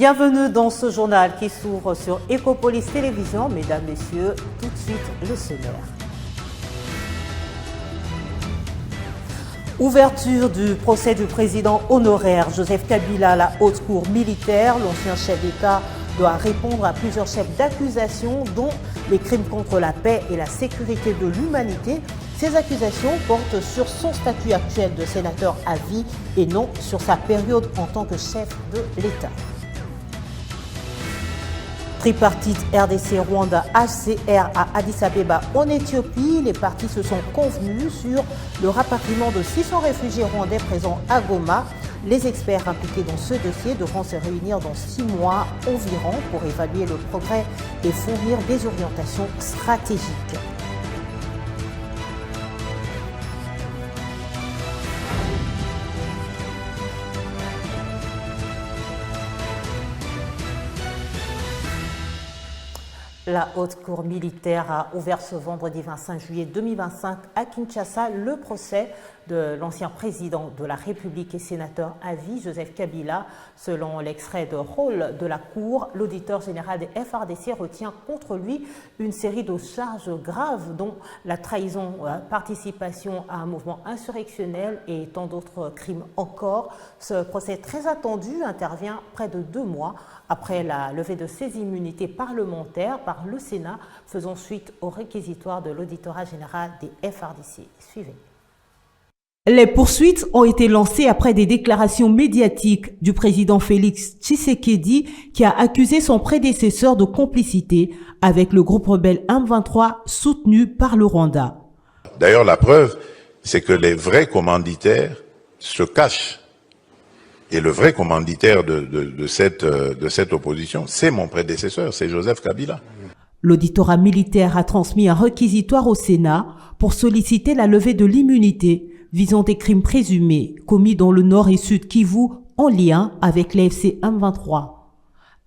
Bienvenue dans ce journal qui s'ouvre sur Ecopolis Télévision. Mesdames, Messieurs, tout de suite le sommaire. Ouverture du procès du président honoraire Joseph Kabila à la haute cour militaire. L'ancien chef d'État doit répondre à plusieurs chefs d'accusation, dont les crimes contre la paix et la sécurité de l'humanité. Ces accusations portent sur son statut actuel de sénateur à vie et non sur sa période en tant que chef de l'État. Tripartite RDC-Rwanda HCR à Addis Abeba en Éthiopie. Les parties se sont convenues sur le rapatriement de 600 réfugiés rwandais présents à Goma. Les experts impliqués dans ce dossier devront se réunir dans 6 mois environ pour évaluer le progrès et fournir des orientations stratégiques. La haute cour militaire a ouvert ce vendredi 25 juillet 2025 à Kinshasa le procès de l'ancien président de la République et sénateur à vie, Joseph Kabila. Selon l'extrait de rôle de la Cour, l'auditeur général des FARDC retient contre lui une série de charges graves, dont la trahison, participation à un mouvement insurrectionnel et tant d'autres crimes encore. Ce procès très attendu intervient près de 2 mois après la levée de ses immunités parlementaires par le Sénat, faisant suite au réquisitoire de l'auditorat général des FARDC. Suivez. Les poursuites ont été lancées après des déclarations médiatiques du président Félix Tshisekedi qui a accusé son prédécesseur de complicité avec le groupe rebelle M23 soutenu par le Rwanda. D'ailleurs, la preuve, c'est que les vrais commanditaires se cachent. Et le vrai commanditaire de cette opposition, c'est mon prédécesseur, c'est Joseph Kabila. L'auditorat militaire a transmis un réquisitoire au Sénat pour solliciter la levée de l'immunité visant des crimes présumés commis dans le nord et sud Kivu en lien avec l'AFC M23.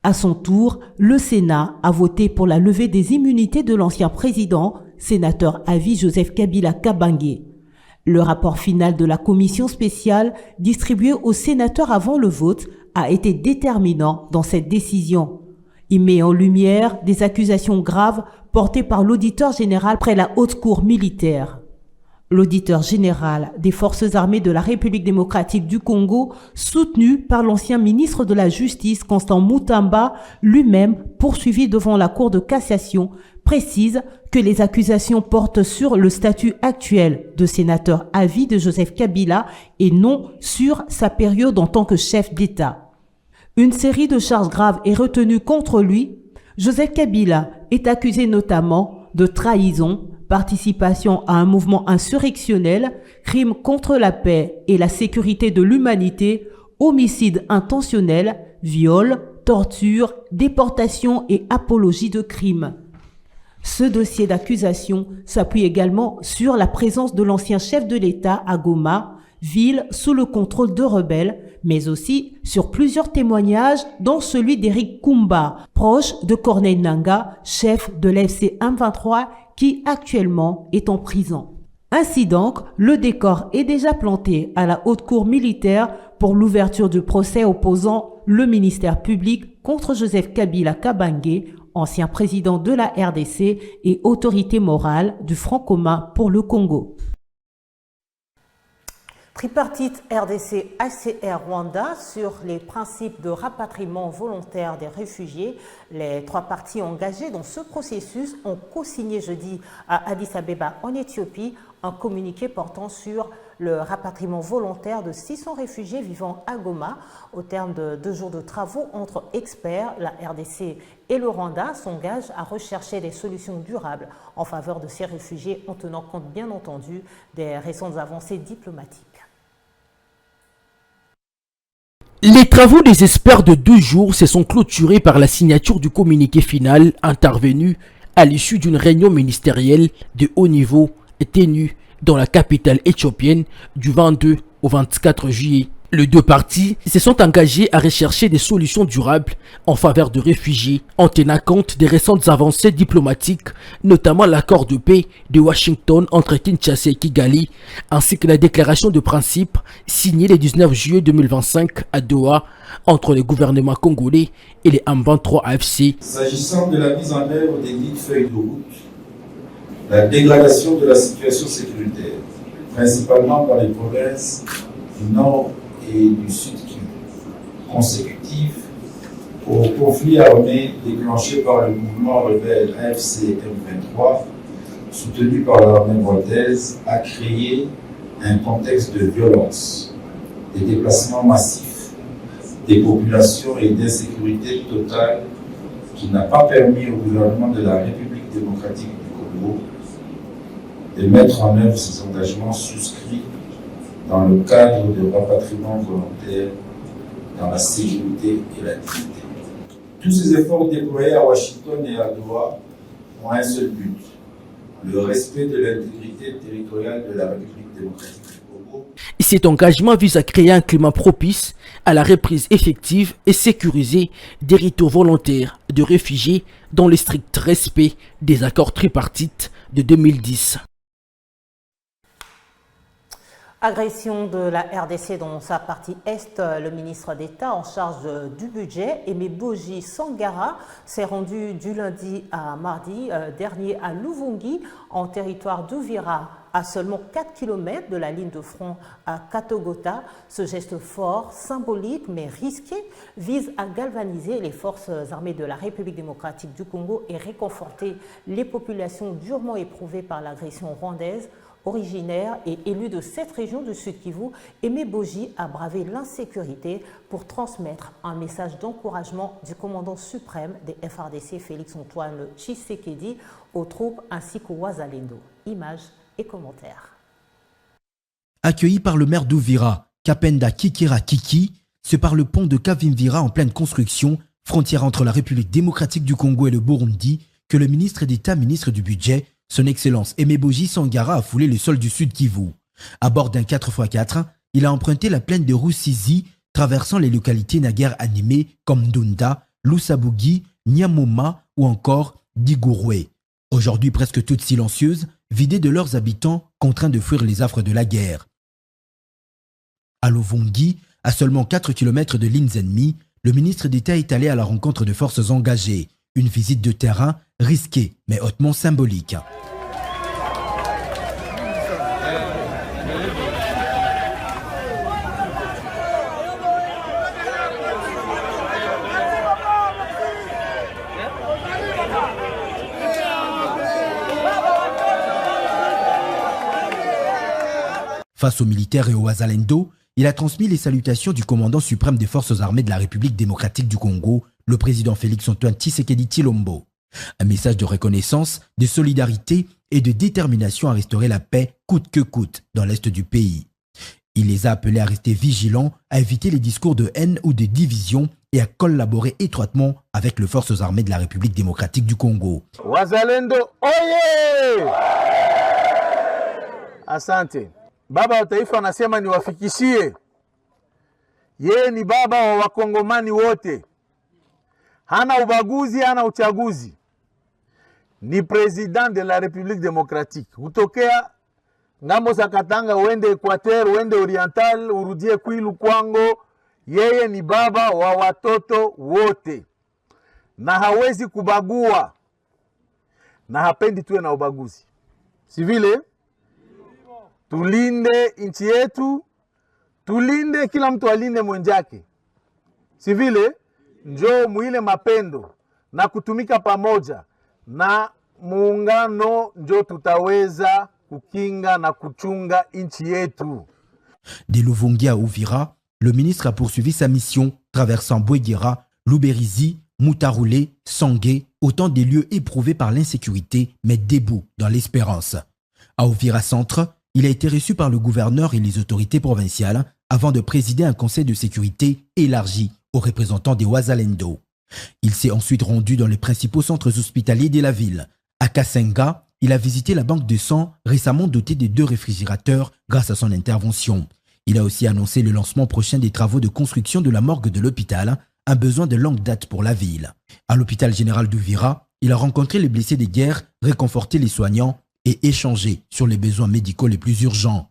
À son tour, le Sénat a voté pour la levée des immunités de l'ancien président, sénateur à vie Joseph Kabila Kabange. Le rapport final de la commission spéciale distribué aux sénateurs avant le vote a été déterminant dans cette décision. Il met en lumière des accusations graves portées par l'auditeur général près la haute cour militaire. L'auditeur général des forces armées de la République démocratique du Congo, soutenu par l'ancien ministre de la Justice Constant Mutamba, lui-même poursuivi devant la Cour de cassation, précise que les accusations portent sur le statut actuel de sénateur à vie de Joseph Kabila et non sur sa période en tant que chef d'État. Une série de charges graves est retenue contre lui. Joseph Kabila est accusé notamment de trahison, participation à un mouvement insurrectionnel, crime contre la paix et la sécurité de l'humanité, homicide intentionnel, viol, torture, déportation et apologie de crimes. Ce dossier d'accusation s'appuie également sur la présence de l'ancien chef de l'État à Goma, ville sous le contrôle de rebelles, mais aussi sur plusieurs témoignages, dont celui d'Eric Kumba, proche de Corneille Nangaa, chef de l'AFC M23, qui actuellement est en prison. Ainsi donc, le décor est déjà planté à la haute cour militaire pour l'ouverture du procès opposant le ministère public contre Joseph Kabila Kabange, ancien président de la RDC et autorité morale du Front commun pour le Congo. Tripartite RDC-HCR Rwanda sur les principes de rapatriement volontaire des réfugiés. Les 3 parties engagées dans ce processus ont co-signé jeudi à Addis Abeba en Éthiopie un communiqué portant sur le rapatriement volontaire de 600 réfugiés vivant à Goma. Au terme de 2 jours de travaux entre experts, la RDC et le Rwanda s'engagent à rechercher des solutions durables en faveur de ces réfugiés en tenant compte bien entendu des récentes avancées diplomatiques. Les travaux des experts de 2 jours se sont clôturés par la signature du communiqué final intervenu à l'issue d'une réunion ministérielle de haut niveau tenue dans la capitale éthiopienne du 22 au 24 juillet Les deux parties se sont engagées à rechercher des solutions durables en faveur de réfugiés, en tenant compte des récentes avancées diplomatiques, notamment l'accord de paix de Washington entre Kinshasa et Kigali, ainsi que la déclaration de principe signée le 19 juillet 2025 à Doha entre le gouvernement congolais et les M23 AFC. S'agissant de la mise en œuvre des dites feuilles de route, la dégradation de la situation sécuritaire, principalement dans les provinces du Nord et du Sud Kivu, consécutif au conflit armé déclenché par le mouvement rebelle AFC M23, soutenu par l'armée rwandaise, a créé un contexte de violence, des déplacements massifs des populations et d'insécurité totale qui n'a pas permis au gouvernement de la République démocratique du Congo de mettre en œuvre ses engagements souscrits dans le cadre de rapatriement volontaire dans la sécurité et la dignité. Tous ces efforts déployés à Washington et à Doha ont un seul but, le respect de l'intégrité territoriale de la République démocratique du Congo. Cet engagement vise à créer un climat propice à la reprise effective et sécurisée des retours volontaires de réfugiés dans le strict respect des accords tripartites de 2010. Agression de la RDC dans sa partie Est, le ministre d'État en charge du budget, Aimé Boji Sangara, s'est rendu du lundi à mardi dernier à Luvungi, en territoire d'Uvira, à seulement 4 km de la ligne de front à Katogota. Ce geste fort, symbolique mais risqué, vise à galvaniser les forces armées de la République démocratique du Congo et réconforter les populations durement éprouvées par l'agression rwandaise. Originaire et élu de cette région du Sud Kivu, Aimé Boji a bravé l'insécurité pour transmettre un message d'encouragement du commandant suprême des FARDC, Félix-Antoine Tshisekedi, aux troupes ainsi qu'aux Wazalendo. Images et commentaires. Accueilli par le maire d'Uvira, Kapenda Kikira Kiki, c'est par le pont de Kavimvira en pleine construction, frontière entre la République démocratique du Congo et le Burundi, que le ministre d'État, ministre du Budget, Son Excellence Aimé Boji Sangara a foulé le sol du Sud Kivu. À bord d'un 4x4, il a emprunté la plaine de Rusizi, traversant les localités naguère animées comme Ndunda, Lusabugi, Nyamoma ou encore Digouroué. Aujourd'hui presque toutes silencieuses, vidées de leurs habitants, contraints de fuir les affres de la guerre. À Luvungi, à seulement 4 km de lignes ennemies, le ministre d'État est allé à la rencontre de forces engagées. Une visite de terrain risquée mais hautement symbolique. Face aux militaires et aux Wazalendo, il a transmis les salutations du commandant suprême des forces armées de la République démocratique du Congo, le président Félix-Antoine Tshisekedi Tshilombo. Un message de reconnaissance, de solidarité et de détermination à restaurer la paix coûte que coûte dans l'est du pays. Il les a appelés à rester vigilants, à éviter les discours de haine ou de division et à collaborer étroitement avec les forces armées de la République démocratique du Congo. Wazalendo, oye! Asante. Baba wa taifa anasema niwafikishie, yeye ni baba wa wakongomani wote, hana ubaguzi, hana uchaguzi, ni president de la République démocratique. Utokea ngambo za Katanga uende Equateur, uende Oriental, urudie Kwilu Kwango, yeye ni baba wa watoto wote na hawezi kubagua na hapendi tuwe na ubaguzi. Si vile? Tulinde nchi yetu, tulinde kila mtu alinde mwenzake. Si vile? Njoo muile mapendo na kutumika pamoja na muungano, njoo tutaweza kukinga na kuchunga nchi yetu. De Luvungi à Uvira, le ministre a poursuivi sa mission, traversant Bouéguera, Luberizi, Moutaroulé, Sangué, autant des lieux éprouvés par l'insécurité, mais debout dans l'espérance. À Uvira Centre, il a été reçu par le gouverneur et les autorités provinciales avant de présider un conseil de sécurité élargi aux représentants des Wazalendo. Il s'est ensuite rendu dans les principaux centres hospitaliers de la ville. À Kasenga, il a visité la banque de sang récemment dotée de 2 réfrigérateurs grâce à son intervention. Il a aussi annoncé le lancement prochain des travaux de construction de la morgue de l'hôpital, un besoin de longue date pour la ville. À l'hôpital général d'Uvira, il a rencontré les blessés de guerre, réconforté les soignants et échangé sur les besoins médicaux les plus urgents.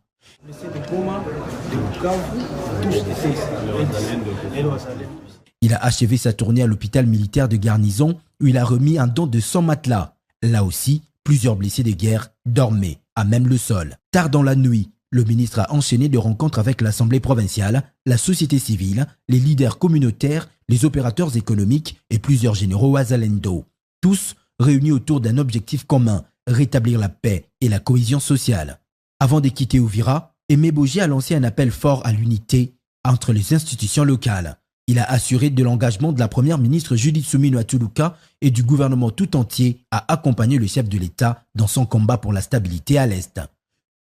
Il a achevé sa tournée à l'hôpital militaire de garnison où il a remis un don de 100 matelas. Là aussi, plusieurs blessés de guerre dormaient à même le sol. Tard dans la nuit, le ministre a enchaîné de rencontres avec l'Assemblée provinciale, la société civile, les leaders communautaires, les opérateurs économiques et plusieurs généraux Wazalendo. Tous réunis autour d'un objectif commun, rétablir la paix et la cohésion sociale. Avant de quitter Uvira, Aimé Boji a lancé un appel fort à l'unité entre les institutions locales. Il a assuré de l'engagement de la première ministre Judith Suminwa Tuluka et du gouvernement tout entier à accompagner le chef de l'État dans son combat pour la stabilité à l'Est.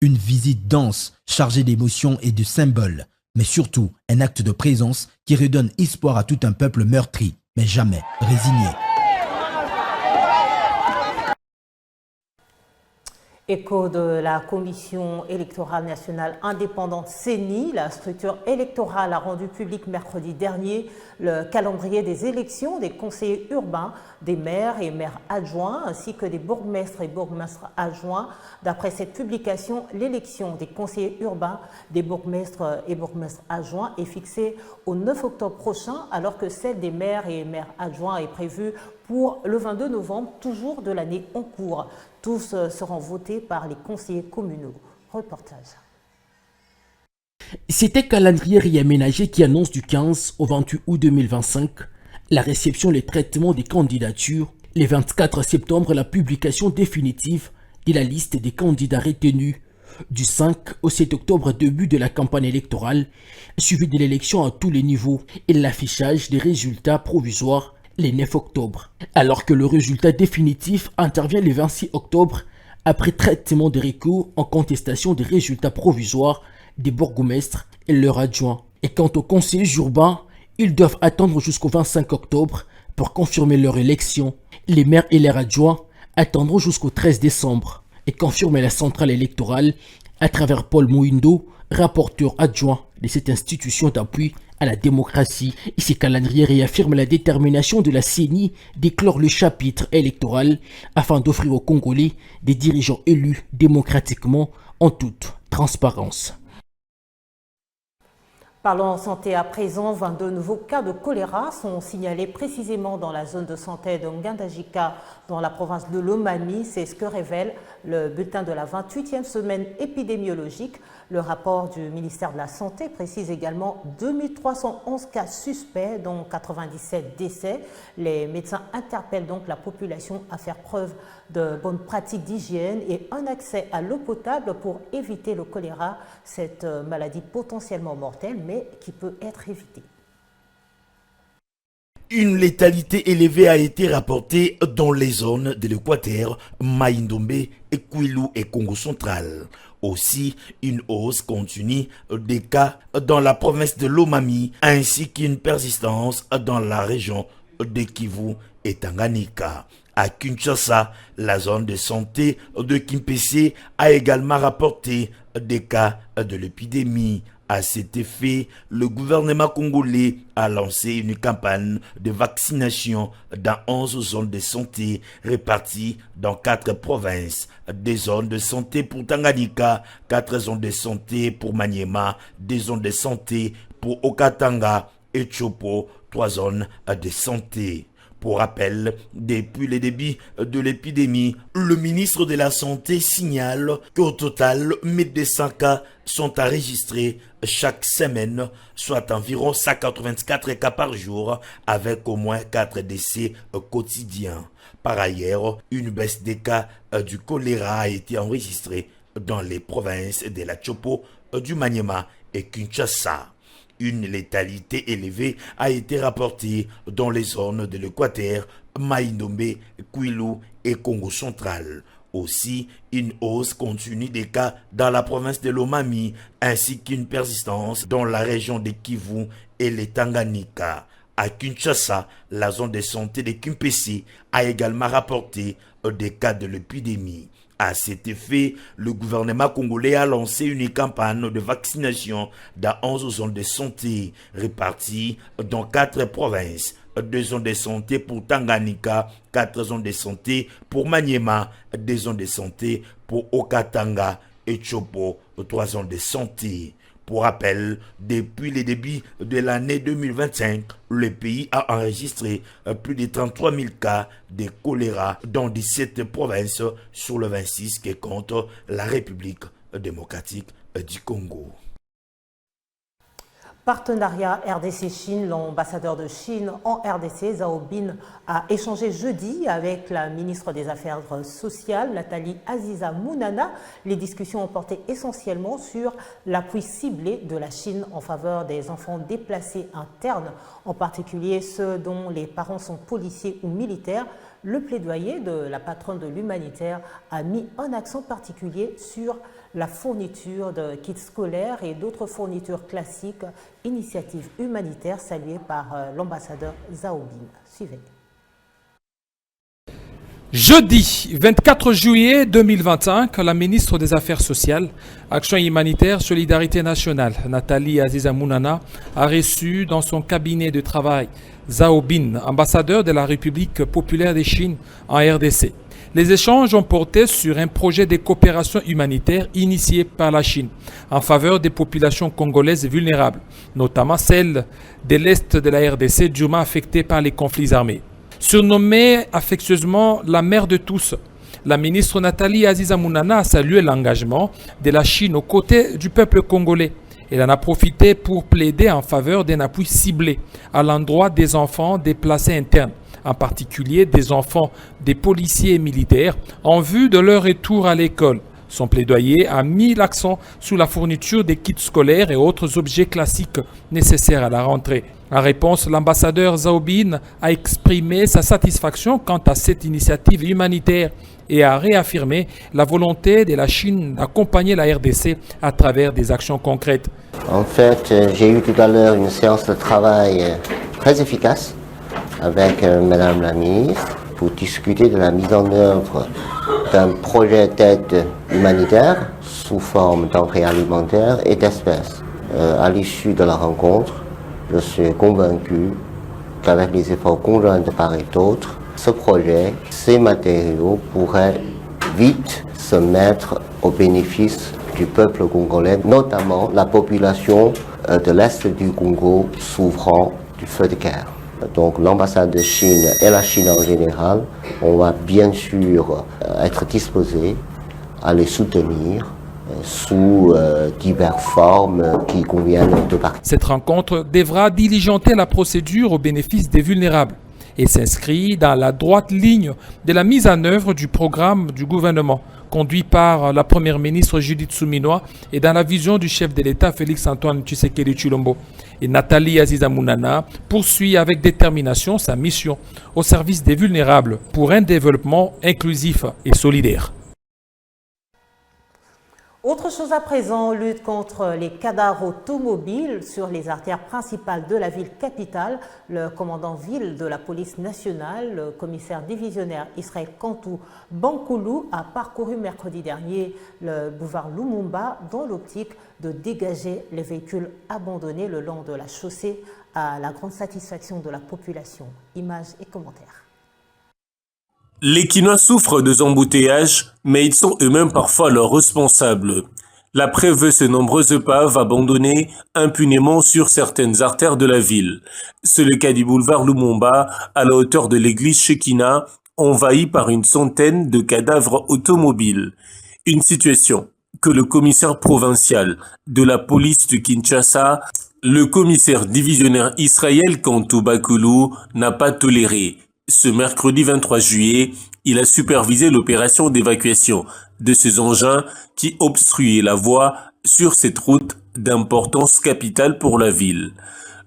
Une visite dense, chargée d'émotions et de symboles, mais surtout un acte de présence qui redonne espoir à tout un peuple meurtri, mais jamais résigné. Écho de la Commission électorale nationale indépendante CENI, la structure électorale a rendu public mercredi dernier le calendrier des élections des conseillers urbains, des maires et maires adjoints, ainsi que des bourgmestres et bourgmestres adjoints. D'après cette publication, l'élection des conseillers urbains, des bourgmestres et bourgmestres adjoints est fixée au 9 octobre prochain, alors que celle des maires et maires adjoints est prévue pour le 22 novembre, toujours de l'année en cours. Tous seront votés par les conseillers communaux. Reportage. C'est un calendrier réaménagé qui annonce du 15 au 28 août 2025 la réception et le traitement des candidatures, le 24 septembre la publication définitive de la liste des candidats retenus, du 5 au 7 octobre début de la campagne électorale, suivi de l'élection à tous les niveaux et l'affichage des résultats provisoires le 9 octobre, alors que le résultat définitif intervient le 26 octobre après traitement des recours en contestation des résultats provisoires des bourgmestres et leurs adjoints. Et quant aux conseillers urbains, ils doivent attendre jusqu'au 25 octobre pour confirmer leur élection. Les maires et leurs adjoints attendront jusqu'au 13 décembre et confirmer la centrale électorale à travers Paul Mouindo, rapporteur adjoint de cette institution d'appui à la démocratie. Et ce calendrier réaffirme la détermination de la CENI d'éclore le chapitre électoral afin d'offrir aux Congolais des dirigeants élus démocratiquement en toute transparence. Parlons santé à présent. 22 nouveaux cas de choléra sont signalés précisément dans la zone de santé de Ngandajika, dans la province de Lomami. C'est ce que révèle le bulletin de la 28e semaine épidémiologique. Le rapport du ministère de la Santé précise également 2311 cas suspects, dont 97 décès. Les médecins interpellent donc la population à faire preuve de bonnes pratiques d'hygiène et un accès à l'eau potable pour éviter le choléra, cette maladie potentiellement mortelle, mais qui peut être évitée. Une létalité élevée a été rapportée dans les zones de l'Équateur, Mai-Ndombe, Kwilu et Congo central. Aussi, une hausse continue des cas dans la province de Lomami, ainsi qu'une persistance dans la région de Kivu et Tanganyika. À Kinshasa, la zone de santé de Kimpese a également rapporté des cas de l'épidémie. À cet effet, le gouvernement congolais a lancé une campagne de vaccination dans 11 zones de santé réparties dans 4 provinces. Des zones de santé pour Tanganyika, 4 zones de santé pour Maniema, 2 zones de santé pour Okatanga et Chopo, 3 zones de santé. Pour rappel, depuis le début de l'épidémie, le ministre de la Santé signale qu'au total, 1200 cas sont enregistrés chaque semaine, soit environ 184 cas par jour, avec au moins 4 décès quotidiens. Par ailleurs, une baisse des cas du choléra a été enregistrée dans les provinces de la Chopo, du Maniema et Kinshasa. Une létalité élevée a été rapportée dans les zones de l'Équateur, Mai-Ndombe, Kwilu et Congo central. Aussi, une hausse continue des cas dans la province de Lomami, ainsi qu'une persistance dans la région de Kivu et les Tanganyika. À Kinshasa, la zone de santé de Kimpese a également rapporté des cas de l'épidémie. À cet effet, le gouvernement congolais a lancé une campagne de vaccination dans 11 zones de santé réparties dans 4 provinces. 2 zones de santé pour Tanganyika, 4 zones de santé pour Maniema, 2 zones de santé pour Okatanga et Chopo, 3 zones de santé. Pour rappel, depuis le début de l'année 2025, le pays a enregistré plus de 33 000 cas de choléra dans 17 provinces sur le 26 que compte la République démocratique du Congo. Partenariat RDC-Chine, l'ambassadeur de Chine en RDC, Zhao Bin, a échangé jeudi avec la ministre des Affaires sociales, Nathalie Aziza Mounana. Les discussions ont porté essentiellement sur l'appui ciblé de la Chine en faveur des enfants déplacés internes, en particulier ceux dont les parents sont policiers ou militaires. Le plaidoyer de la patronne de l'humanitaire a mis un accent particulier sur la fourniture de kits scolaires et d'autres fournitures classiques, initiative humanitaire saluée par l'ambassadeur Zhao Bin. Suivez. Jeudi 24 juillet 2025, la ministre des Affaires sociales, Action humanitaire, Solidarité nationale, Nathalie Aziza Mounana, a reçu dans son cabinet de travail Zhao Bin, ambassadeur de la République populaire de Chine en RDC. Les échanges ont porté sur un projet de coopération humanitaire initié par la Chine en faveur des populations congolaises vulnérables, notamment celles de l'Est de la RDC durement affectées par les conflits armés. Surnommée affectueusement la mère de tous, la ministre Nathalie Aziza Mounana a salué l'engagement de la Chine aux côtés du peuple congolais. Elle en a profité pour plaider en faveur d'un appui ciblé à l'endroit des enfants déplacés internes, en particulier des enfants des policiers et militaires, en vue de leur retour à l'école. Son plaidoyer a mis l'accent sur la fourniture des kits scolaires et autres objets classiques nécessaires à la rentrée. En réponse, l'ambassadeur Zhao Bin a exprimé sa satisfaction quant à cette initiative humanitaire et a réaffirmé la volonté de la Chine d'accompagner la RDC à travers des actions concrètes. En fait, j'ai eu tout à l'heure une séance de travail très efficace avec Madame la ministre pour discuter de la mise en œuvre d'un projet d'aide humanitaire sous forme d'entrée alimentaire et d'espèces. À l'issue de la rencontre, je suis convaincu qu'avec les efforts conjoints de part et d'autre, ce projet, ces matériaux pourraient vite se mettre au bénéfice du peuple congolais, notamment la population de l'Est du Congo souffrant du feu de guerre. Donc l'ambassade de Chine et la Chine en général, on va bien sûr être disposés à les soutenir sous diverses formes qui conviennent de parties. Cette rencontre devra diligenter la procédure au bénéfice des vulnérables et s'inscrit dans la droite ligne de la mise en œuvre du programme du gouvernement conduit par la première ministre Judith Suminwa et dans la vision du chef de l'État Félix-Antoine Tshisekedi Tshilombo. Et Nathalie Aziza Mounana poursuit avec détermination sa mission au service des vulnérables pour un développement inclusif et solidaire. Autre chose à présent, lutte contre les cadavres automobiles sur les artères principales de la ville capitale. Le commandant ville de la police nationale, le commissaire divisionnaire Israël Kantou Bankoulou, a parcouru mercredi dernier le boulevard Lumumba dans l'optique de dégager les véhicules abandonnés le long de la chaussée à la grande satisfaction de la population. Images et commentaires. Les Kinois souffrent de embouteillages, mais ils sont eux-mêmes parfois leurs responsables. La preuve, ces nombreuses épaves abandonnées impunément sur certaines artères de la ville. C'est le cas du boulevard Lumumba, à la hauteur de l'église Shekina, envahi par une centaine de cadavres automobiles. Une situation que le commissaire provincial de la police de Kinshasa, le commissaire divisionnaire Israël Kantou Bankoulou, n'a pas toléré. Ce mercredi 23 juillet, il a supervisé l'opération d'évacuation de ces engins qui obstruaient la voie sur cette route d'importance capitale pour la ville.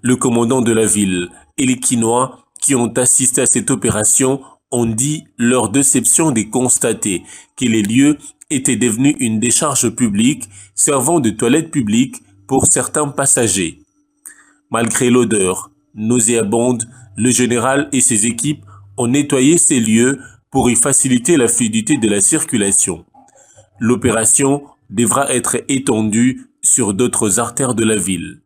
Le commandant de la ville et les Kinois qui ont assisté à cette opération ont dit leur déception de constater que les lieux étaient devenus une décharge publique servant de toilette publique pour certains passagers. Malgré l'odeur nauséabonde, le général et ses équipes ont nettoyé ces lieux pour y faciliter la fluidité de la circulation. L'opération devra être étendue sur d'autres artères de la ville.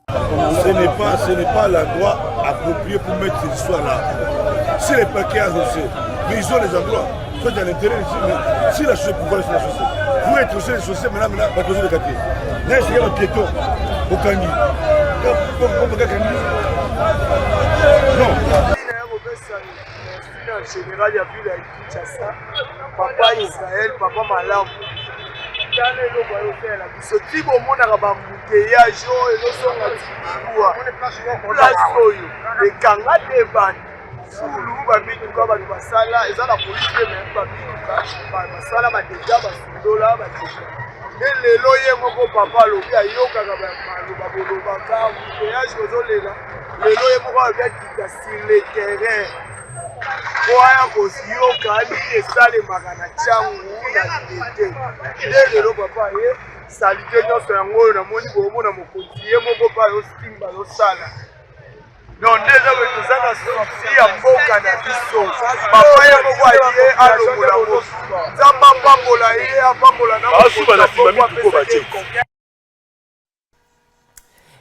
Ce n'est pas l'endroit approprié pour mettre ces histoires-là. Si les paquets associés, mais ils ont les endroits. Soit il y a l'intérêt ici, mais si la chaussée pouvoir laisser la chaussée. Vous êtes aussi les chaussées, maintenant, la cause de quartier. Là, il y a un piéton au Kandi. Non. En général, il y a vu la Kinshasa, Papa Israël, Papa Malam. Ce type au monde a un bouteillage et nous sommes à Tiboua. Les Kanga Devan, Soulou, Bamituka, Basala, et ça la police, même Bamituka, Basala, Badeja, Basudola, Badeja. Mais les loyers, mon papa, le gars, Yoka, Baboloka, bouteillage, les loyers, mon papa, qui sur les terrains. Oya kosioka ni esale magana changu na lite lelo papa ye salite nyonso yango na moni bomona mokonzi ye moko pa yo simba lo sala non déjà que tout ça na souci ya mboka na biso papa ye moko aye alomola mo nzamba pambola ye apambola na asuba na simami tuko bache.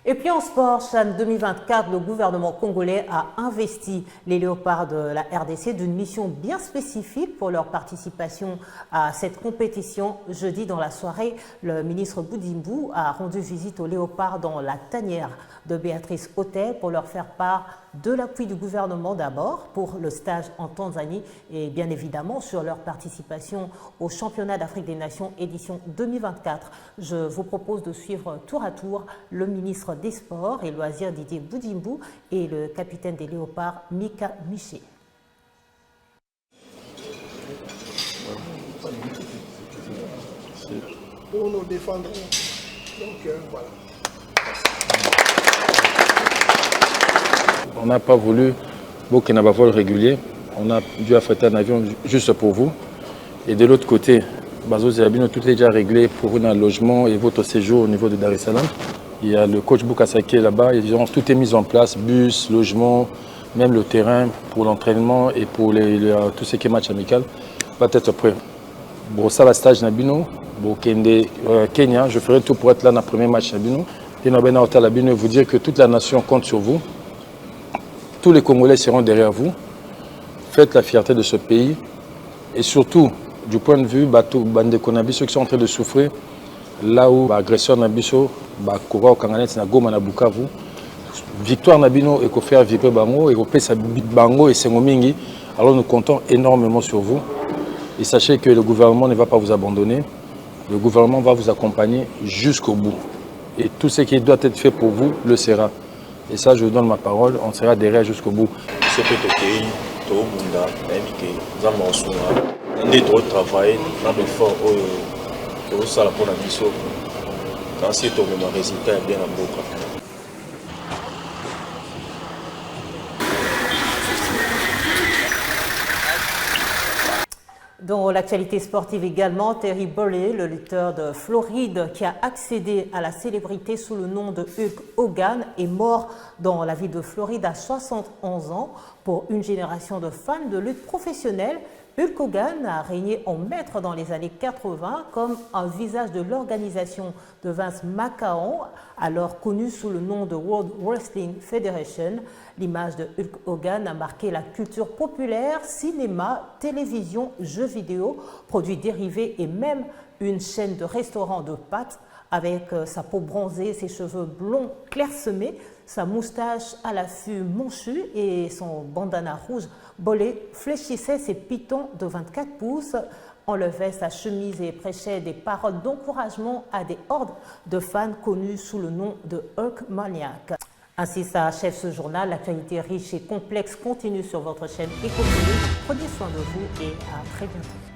Et puis en sport, CHAN 2024, le gouvernement congolais a investi les léopards de la RDC d'une mission bien spécifique pour leur participation à cette compétition. Jeudi, dans la soirée, le ministre Boudimbu a rendu visite aux léopards dans la tanière de Béatrice Hôtel pour leur faire part de l'appui du gouvernement d'abord pour le stage en Tanzanie et bien évidemment sur leur participation au championnat d'Afrique des Nations édition 2024. Je vous propose de suivre tour à tour le ministre des Sports et Loisirs Didier Boudimbu et le capitaine des Léopards Mika Miché. Pour nous défendre. Donc voilà. On n'a pas voulu Burkina Faso vol régulier. On a dû affréter un avion juste pour vous. Et de l'autre côté, Bazo Zerabino, tout est déjà réglé pour vous dans le logement et votre séjour au niveau de Dar es Salaam. Il y a le coach Boukasake là-bas. Tout est mis en place, bus, logement, même le terrain pour l'entraînement et pour tout ce qui est match amical va être prêt. Bon, ça va stage Nabino. Bon, Kenya, je ferai tout pour être là dans le premier match Nabino. Et Nabena Otalabino, vous dire que toute la nation compte sur vous. Tous les Congolais seront derrière vous. Faites la fierté de ce pays. Et surtout, du point de vue Bandeko Nabiso qui sont en train de souffrir, là où l'agresseur Nabiso, Koura au Kanganet, Nagoma Nabukavu, victoire Nabino et qu'on fait vibrer Bango, et qu'on paie sa Bango et Sengomingi, alors nous comptons énormément sur vous. Et sachez que le gouvernement ne va pas vous abandonner. Le gouvernement va vous accompagner jusqu'au bout. Et tout ce qui doit être fait pour vous le sera. Et ça, je vous donne ma parole, on sera derrière jusqu'au bout. C'est que tout le monde a des droits de travail, dans l'effort que ça pour la mission. Quand c'est tout le résultat est bien à boca. Dans l'actualité sportive également, Terry Bolley, le lutteur de Floride qui a accédé à la célébrité sous le nom de Hulk Hogan, est mort dans la ville de Floride à 71 ans. Pour une génération de fans de lutte professionnelle, Hulk Hogan a régné en maître dans les années 80 comme un visage de l'organisation de Vince McMahon, alors connu sous le nom de World Wrestling Federation. L'image de Hulk Hogan a marqué la culture populaire, cinéma, télévision, jeux vidéo, produits dérivés et même une chaîne de restaurants de pâtes. Avec sa peau bronzée, ses cheveux blonds clairsemés, sa moustache à l'affût manchue et son bandana rouge, Bolley fléchissait ses pitons de 24 pouces, enlevait sa chemise et prêchait des paroles d'encouragement à des hordes de fans connus sous le nom de Hulkmaniac. Ainsi s'achève ce journal. L'actualité riche et complexe continue sur votre chaîne Économie. Prenez soin de vous et à très bientôt.